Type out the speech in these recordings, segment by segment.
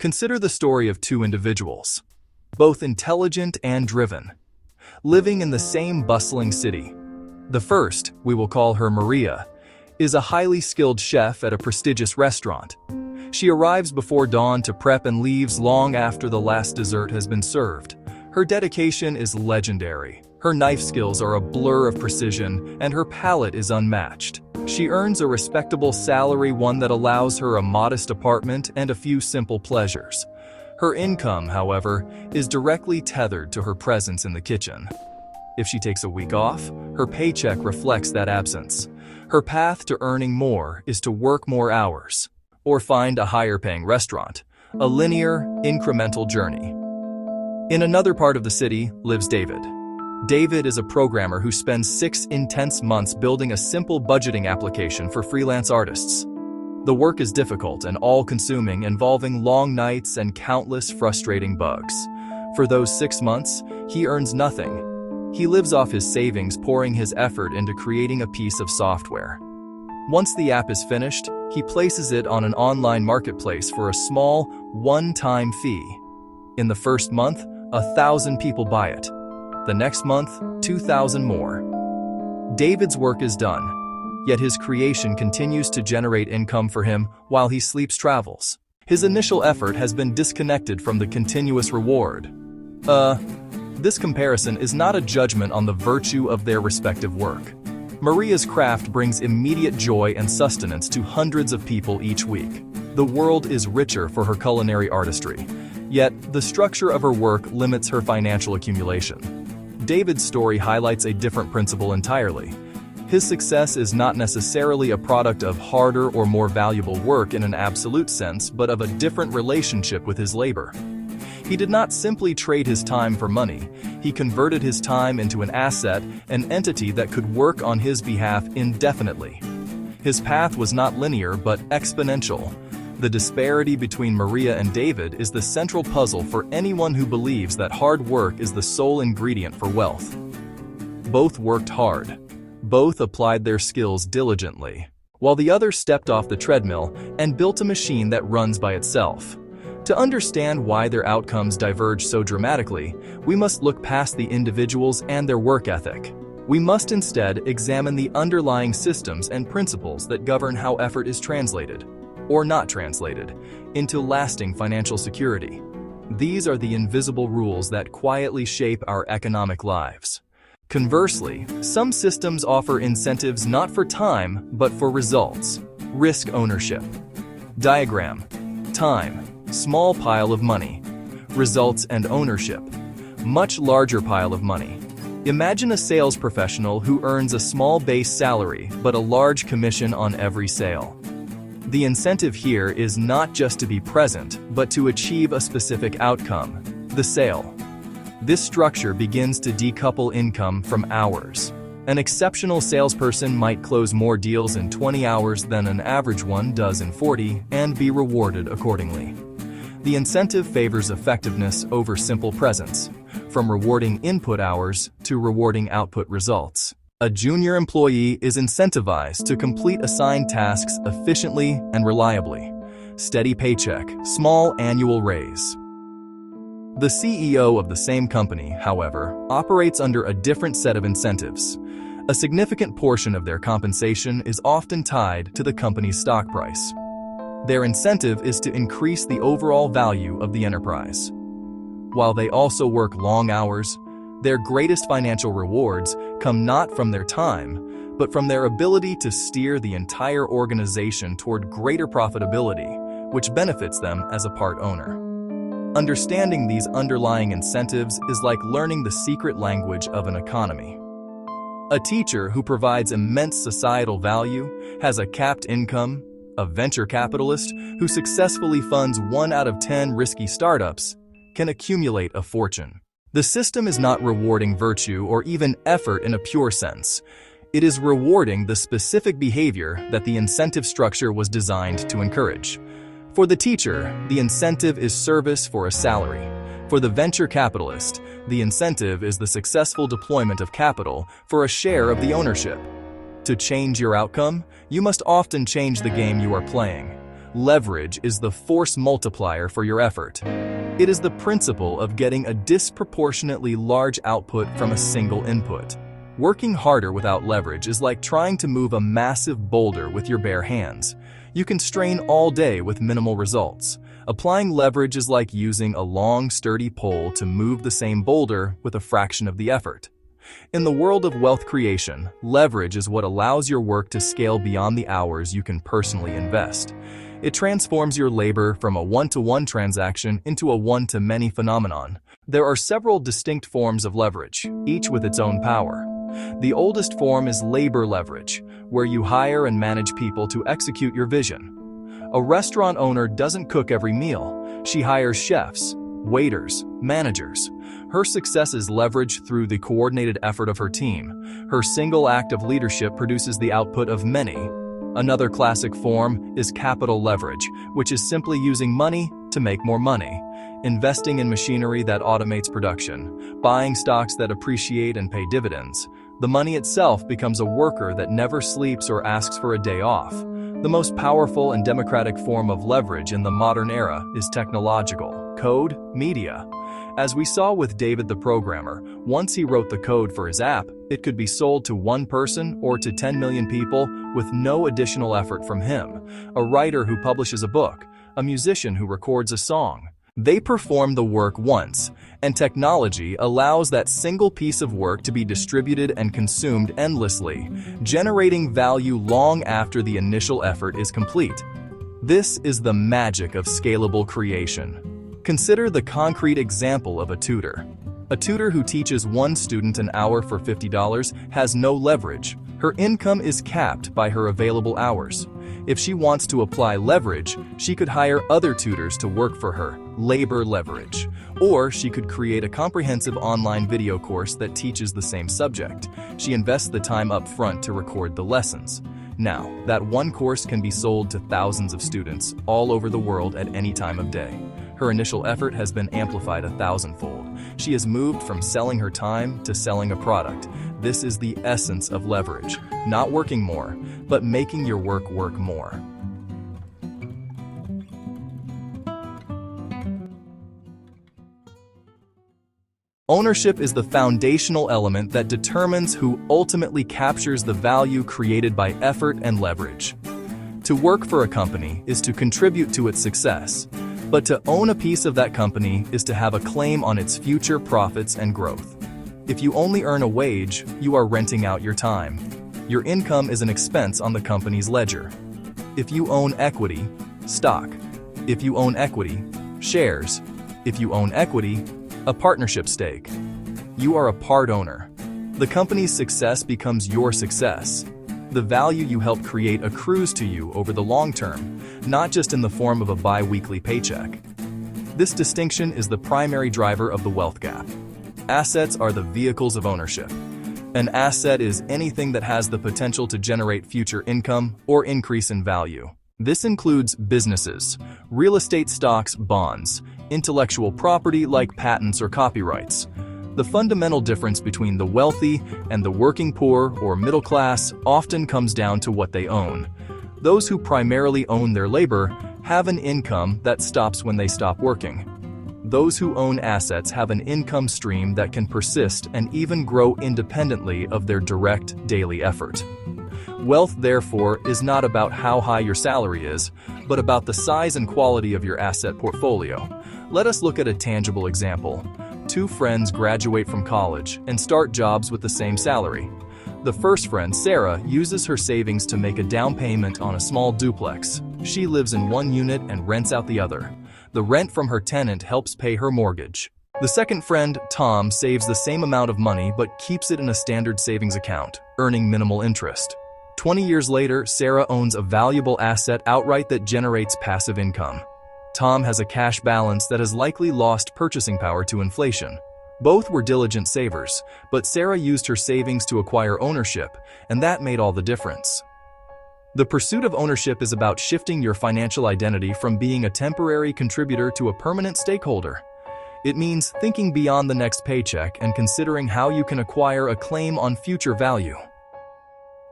Consider the story of two individuals, both intelligent and driven, living in the same bustling city. The first, we will call her Maria, is a highly skilled chef at a prestigious restaurant. She arrives before dawn to prep and leaves long after the last dessert has been served. Her dedication is legendary. Her knife skills are a blur of precision, and her palate is unmatched. She earns a respectable salary, one that allows her a modest apartment and a few simple pleasures. Her income, however, is directly tethered to her presence in the kitchen. If she takes a week off, her paycheck reflects that absence. Her path to earning more is to work more hours, or find a higher-paying restaurant, a linear, incremental journey. In another part of the city lives David. David is a programmer who spends 6 intense months building a simple budgeting application for freelance artists. The work is difficult and all-consuming, involving long nights and countless frustrating bugs. For those 6 months, he earns nothing. He lives off his savings, pouring his effort into creating a piece of software. Once the app is finished, he places it on an online marketplace for a small, one-time fee. In the first month, 1,000 people buy it. The next month, 2,000 more. David's work is done, yet his creation continues to generate income for him while he sleeps travels. His initial effort has been disconnected from the continuous reward. This comparison is not a judgment on the virtue of their respective work. Maria's craft brings immediate joy and sustenance to hundreds of people each week. The world is richer for her culinary artistry, yet the structure of her work limits her financial accumulation. David's story highlights a different principle entirely. His success is not necessarily a product of harder or more valuable work in an absolute sense, but of a different relationship with his labor. He did not simply trade his time for money. He converted his time into an asset, an entity that could work on his behalf indefinitely. His path was not linear, but exponential. The disparity between Maria and David is the central puzzle for anyone who believes that hard work is the sole ingredient for wealth. Both worked hard. Both applied their skills diligently, while the other stepped off the treadmill and built a machine that runs by itself. To understand why their outcomes diverge so dramatically, we must look past the individuals and their work ethic. We must instead examine the underlying systems and principles that govern how effort is translated, or not translated, into lasting financial security. These are the invisible rules that quietly shape our economic lives. Conversely, some systems offer incentives not for time, but for results. Risk ownership. Diagram. Time. Small pile of money. Results and ownership. Much larger pile of money. Imagine a sales professional who earns a small base salary, but a large commission on every sale. The incentive here is not just to be present, but to achieve a specific outcome, the sale. This structure begins to decouple income from hours. An exceptional salesperson might close more deals in 20 hours than an average one does in 40 and be rewarded accordingly. The incentive favors effectiveness over simple presence, from rewarding input hours to rewarding output results. A junior employee is incentivized to complete assigned tasks efficiently and reliably. Steady paycheck, small annual raise. The CEO of the same company, however, operates under a different set of incentives. A significant portion of their compensation is often tied to the company's stock price. Their incentive is to increase the overall value of the enterprise. While they also work long hours, their greatest financial rewards come not from their time, but from their ability to steer the entire organization toward greater profitability, which benefits them as a part owner. Understanding these underlying incentives is like learning the secret language of an economy. A teacher who provides immense societal value has a capped income. A venture capitalist who successfully funds 1 out of 10 risky startups can accumulate a fortune. The system is not rewarding virtue or even effort in a pure sense. It is rewarding the specific behavior that the incentive structure was designed to encourage. For the teacher, the incentive is service for a salary. For the venture capitalist, the incentive is the successful deployment of capital for a share of the ownership. To change your outcome, you must often change the game you are playing. Leverage is the force multiplier for your effort. It is the principle of getting a disproportionately large output from a single input. Working harder without leverage is like trying to move a massive boulder with your bare hands. You can strain all day with minimal results. Applying leverage is like using a long, sturdy pole to move the same boulder with a fraction of the effort. In the world of wealth creation, leverage is what allows your work to scale beyond the hours you can personally invest. It transforms your labor from a one-to-one transaction into a one-to-many phenomenon. There are several distinct forms of leverage, each with its own power. The oldest form is labor leverage, where you hire and manage people to execute your vision. A restaurant owner doesn't cook every meal. She hires chefs, waiters, managers. Her success is leveraged through the coordinated effort of her team. Her single act of leadership produces the output of many. Another classic form is capital leverage, which is simply using money to make more money. Investing in machinery that automates production, buying stocks that appreciate and pay dividends. The money itself becomes a worker that never sleeps or asks for a day off. The most powerful and democratic form of leverage in the modern era is technological, code, media. As we saw with David the programmer, once he wrote the code for his app, it could be sold to one person or to 10 million people with no additional effort from him. A writer who publishes a book, a musician who records a song. They perform the work once, and technology allows that single piece of work to be distributed and consumed endlessly, generating value long after the initial effort is complete. This is the magic of scalable creation. Consider the concrete example of a tutor. A tutor who teaches one student an hour for $50 has no leverage. Her income is capped by her available hours. If she wants to apply leverage, she could hire other tutors to work for her, labor leverage. Or she could create a comprehensive online video course that teaches the same subject. She invests the time up front to record the lessons. Now, that one course can be sold to thousands of students all over the world at any time of day. Her initial effort has been amplified 1,000-fold. She has moved from selling her time to selling a product. This is the essence of leverage, not working more, but making your work work more. Ownership is the foundational element that determines who ultimately captures the value created by effort and leverage. To work for a company is to contribute to its success, but to own a piece of that company is to have a claim on its future profits and growth. If you only earn a wage, you are renting out your time. Your income is an expense on the company's ledger. If you own equity, stock. If you own equity, shares. If you own equity, a partnership stake. You are a part owner. The company's success becomes your success. The value you help create accrues to you over the long term, not just in the form of a bi-weekly paycheck. This distinction is the primary driver of the wealth gap. Assets are the vehicles of ownership. An asset is anything that has the potential to generate future income or increase in value. This includes businesses, real estate stocks, bonds, intellectual property like patents or copyrights. The fundamental difference between the wealthy and the working poor or middle class often comes down to what they own. Those who primarily own their labor have an income that stops when they stop working. Those who own assets have an income stream that can persist and even grow independently of their direct daily effort. Wealth, therefore, is not about how high your salary is, but about the size and quality of your asset portfolio. Let us look at a tangible example. Two friends graduate from college and start jobs with the same salary. The first friend, Sarah, uses her savings to make a down payment on a small duplex. She lives in one unit and rents out the other. The rent from her tenant helps pay her mortgage. The second friend, Tom, saves the same amount of money but keeps it in a standard savings account, earning minimal interest. 20 years later, Sarah owns a valuable asset outright that generates passive income. Tom has a cash balance that has likely lost purchasing power to inflation. Both were diligent savers, but Sarah used her savings to acquire ownership, and that made all the difference. The pursuit of ownership is about shifting your financial identity from being a temporary contributor to a permanent stakeholder. It means thinking beyond the next paycheck and considering how you can acquire a claim on future value.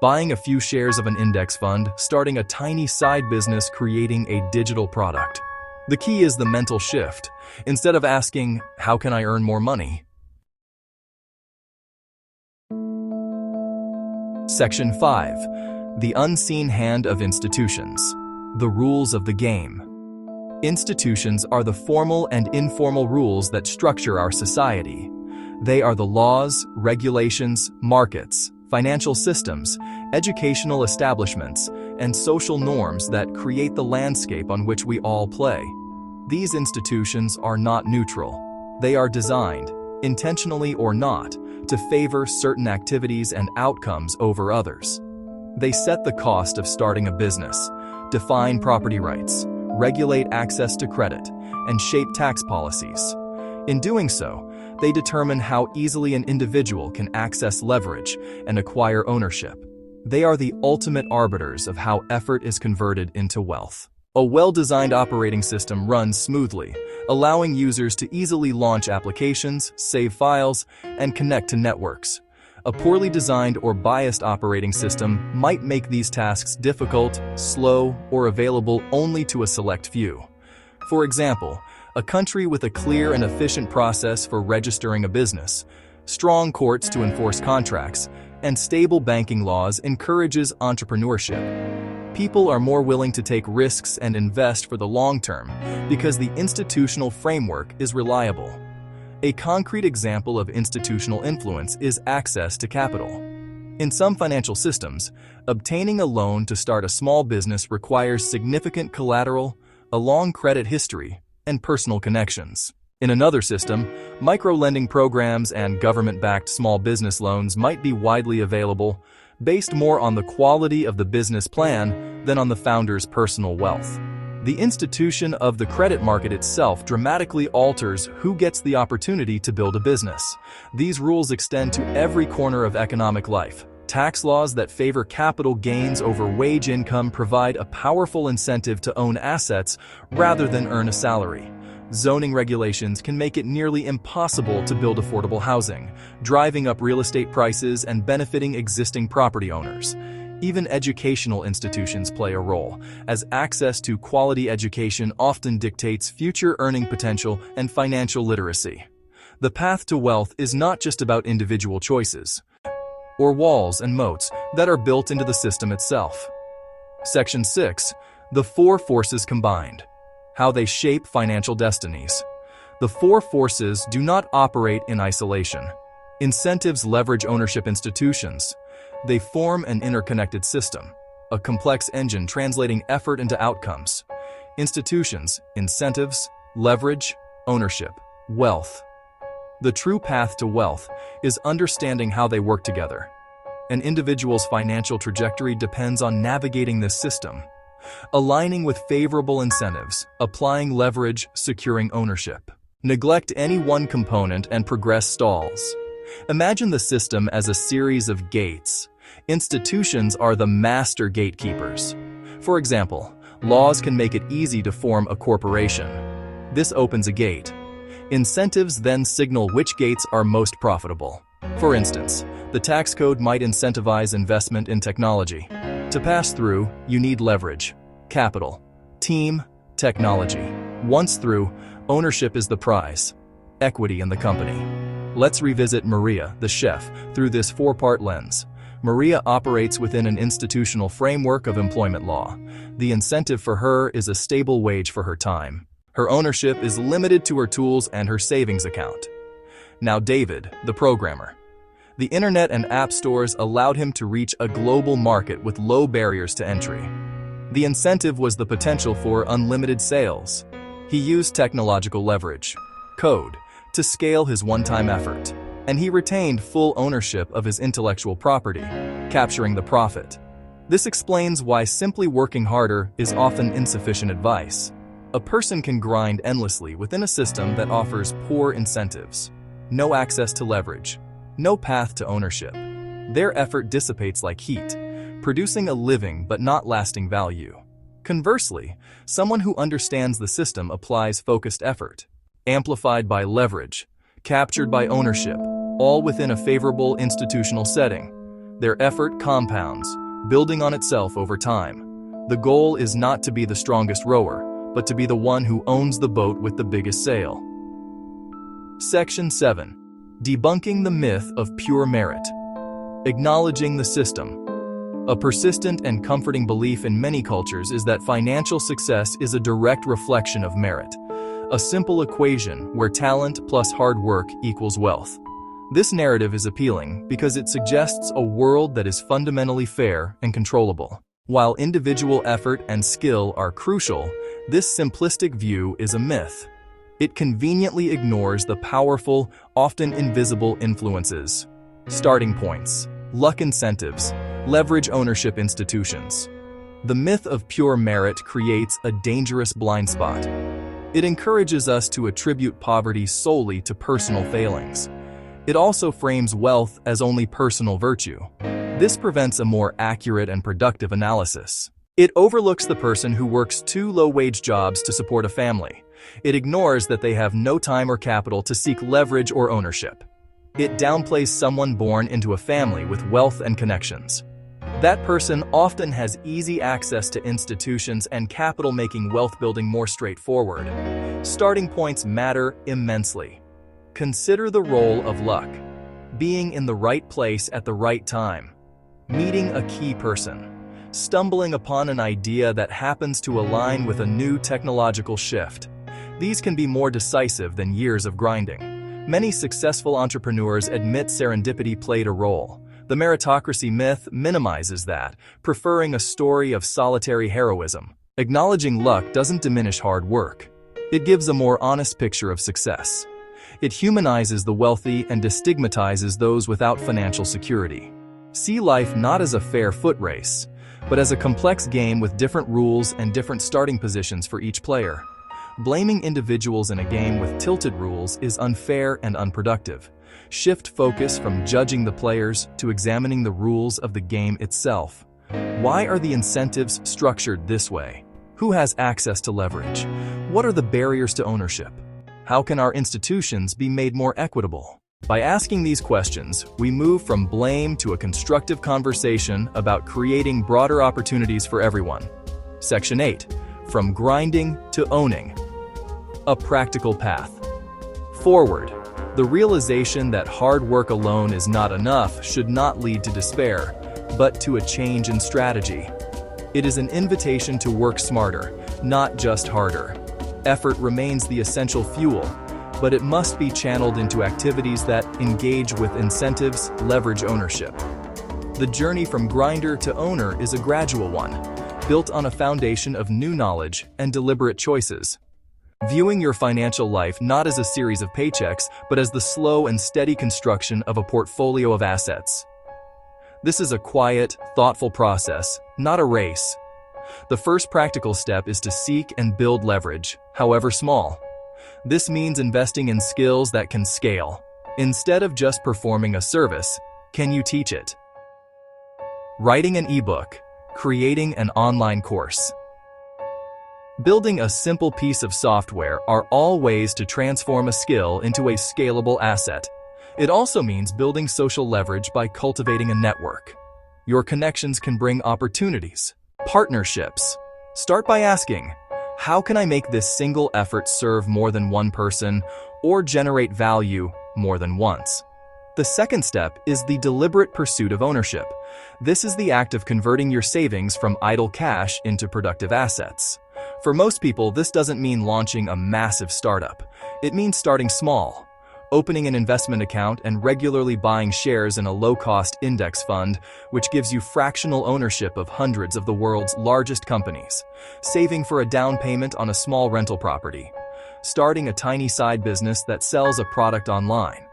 Buying a few shares of an index fund, starting a tiny side business, creating a digital product. The key is the mental shift. Instead of asking, how can I earn more money? Section 5. The unseen hand of institutions. The rules of the game. Institutions are the formal and informal rules that structure our society. They are the laws, regulations, markets, financial systems, educational establishments, and social norms that create the landscape on which we all play. These institutions are not neutral. They are designed, intentionally or not, to favor certain activities and outcomes over others. They set the cost of starting a business, define property rights, regulate access to credit, and shape tax policies. In doing so, they determine how easily an individual can access leverage and acquire ownership. They are the ultimate arbiters of how effort is converted into wealth. A well-designed operating system runs smoothly, allowing users to easily launch applications, save files, and connect to networks. A poorly designed or biased operating system might make these tasks difficult, slow, or available only to a select few. For example, a country with a clear and efficient process for registering a business, strong courts to enforce contracts, and stable banking laws encourages entrepreneurship. People are more willing to take risks and invest for the long term because the institutional framework is reliable. A concrete example of institutional influence is access to capital. In some financial systems, obtaining a loan to start a small business requires significant collateral, a long credit history, and personal connections. In another system, micro-lending programs and government-backed small business loans might be widely available, based more on the quality of the business plan than on the founder's personal wealth. The institution of the credit market itself dramatically alters who gets the opportunity to build a business. These rules extend to every corner of economic life. Tax laws that favor capital gains over wage income provide a powerful incentive to own assets rather than earn a salary. Zoning regulations can make it nearly impossible to build affordable housing, driving up real estate prices and benefiting existing property owners. Even educational institutions play a role, as access to quality education often dictates future earning potential and financial literacy. The path to wealth is not just about individual choices, or walls and moats that are built into the system itself. Section 6. The four forces combined. How they shape financial destinies. The four forces do not operate in isolation. Incentives leverage ownership institutions. They form an interconnected system, a complex engine translating effort into outcomes. Institutions, incentives, leverage, ownership, wealth. The true path to wealth is understanding how they work together. An individual's financial trajectory depends on navigating this system, aligning with favorable incentives, applying leverage, securing ownership. Neglect any one component and progress stalls. Imagine the system as a series of gates. Institutions are the master gatekeepers. For example, laws can make it easy to form a corporation. This opens a gate. Incentives then signal which gates are most profitable. For instance, the tax code might incentivize investment in technology. To pass through, you need leverage, capital, team, technology. Once through, ownership is the prize, equity in the company. Let's revisit Maria, the chef, through this four-part lens. Maria operates within an institutional framework of employment law. The incentive for her is a stable wage for her time. Her ownership is limited to her tools and her savings account. Now David, the programmer. The internet and app stores allowed him to reach a global market with low barriers to entry. The incentive was the potential for unlimited sales. He used technological leverage, code, to scale his one-time effort, and he retained full ownership of his intellectual property, capturing the profit. This explains why simply working harder is often insufficient advice. A person can grind endlessly within a system that offers poor incentives, no access to leverage, no path to ownership. Their effort dissipates like heat, producing a living but not lasting value. Conversely, someone who understands the system applies focused effort, amplified by leverage, captured by ownership, all within a favorable institutional setting. Their effort compounds, building on itself over time. The goal is not to be the strongest rower, but to be the one who owns the boat with the biggest sail. Section 7. Debunking the myth of pure merit. Acknowledging the system. A persistent and comforting belief in many cultures is that financial success is a direct reflection of merit, a simple equation where talent plus hard work equals wealth. This narrative is appealing because it suggests a world that is fundamentally fair and controllable. While individual effort and skill are crucial, this simplistic view is a myth. It conveniently ignores the powerful, often invisible influences. Starting points, luck incentives, leverage ownership institutions. The myth of pure merit creates a dangerous blind spot. It encourages us to attribute poverty solely to personal failings. It also frames wealth as only personal virtue. This prevents a more accurate and productive analysis. It overlooks the person who works 2 low-wage jobs to support a family. It ignores that they have no time or capital to seek leverage or ownership. It downplays someone born into a family with wealth and connections. That person often has easy access to institutions and capital, making wealth building more straightforward. Starting points matter immensely. Consider the role of luck. Being in the right place at the right time. Meeting a key person. Stumbling upon an idea that happens to align with a new technological shift. These can be more decisive than years of grinding. Many successful entrepreneurs admit serendipity played a role. The meritocracy myth minimizes that, preferring a story of solitary heroism. Acknowledging luck doesn't diminish hard work. It gives a more honest picture of success. It humanizes the wealthy and destigmatizes those without financial security. See life not as a fair foot race, but as a complex game with different rules and different starting positions for each player. Blaming individuals in a game with tilted rules is unfair and unproductive. Shift focus from judging the players to examining the rules of the game itself. Why are the incentives structured this way? Who has access to leverage? What are the barriers to ownership? How can our institutions be made more equitable? By asking these questions, we move from blame to a constructive conversation about creating broader opportunities for everyone. Section 8. From grinding to owning. A practical path. Forward. The realization that hard work alone is not enough should not lead to despair, but to a change in strategy. It is an invitation to work smarter, not just harder. Effort remains the essential fuel, but it must be channeled into activities that engage with incentives, leverage ownership. The journey from grinder to owner is a gradual one, built on a foundation of new knowledge and deliberate choices. Viewing your financial life not as a series of paychecks, but as the slow and steady construction of a portfolio of assets. This is a quiet, thoughtful process, not a race. The first practical step is to seek and build leverage, however small. This means investing in skills that can scale. Instead of just performing a service, can you teach it? Writing an ebook, creating an online course. Building a simple piece of software are all ways to transform a skill into a scalable asset. It also means building social leverage by cultivating a network. Your connections can bring opportunities. Partnerships. Start by asking, how can I make this single effort serve more than one person or generate value more than once? The second step is the deliberate pursuit of ownership. This is the act of converting your savings from idle cash into productive assets. For most people, this doesn't mean launching a massive startup. It means starting small. Opening an investment account and regularly buying shares in a low-cost index fund, which gives you fractional ownership of hundreds of the world's largest companies. Saving for a down payment on a small rental property. Starting a tiny side business that sells a product online.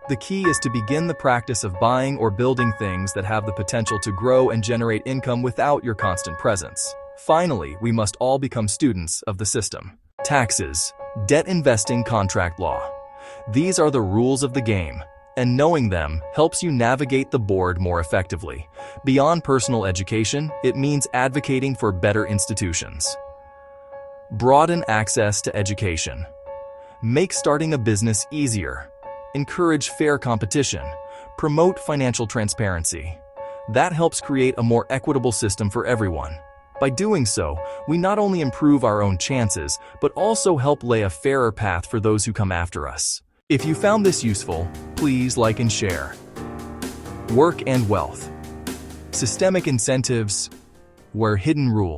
The key is to begin the practice of buying or building things that have the potential to grow and generate income without your constant presence. Finally, we must all become students of the system. Taxes, debt investing, contract law. These are the rules of the game, and knowing them helps you navigate the board more effectively. Beyond personal education, it means advocating for better institutions. Broaden access to education. Make starting a business easier. Encourage fair competition. Promote financial transparency. That helps create a more equitable system for everyone. By doing so, we not only improve our own chances, but also help lay a fairer path for those who come after us. If you found this useful, please like and share. Work and wealth. Systemic incentives were hidden rule.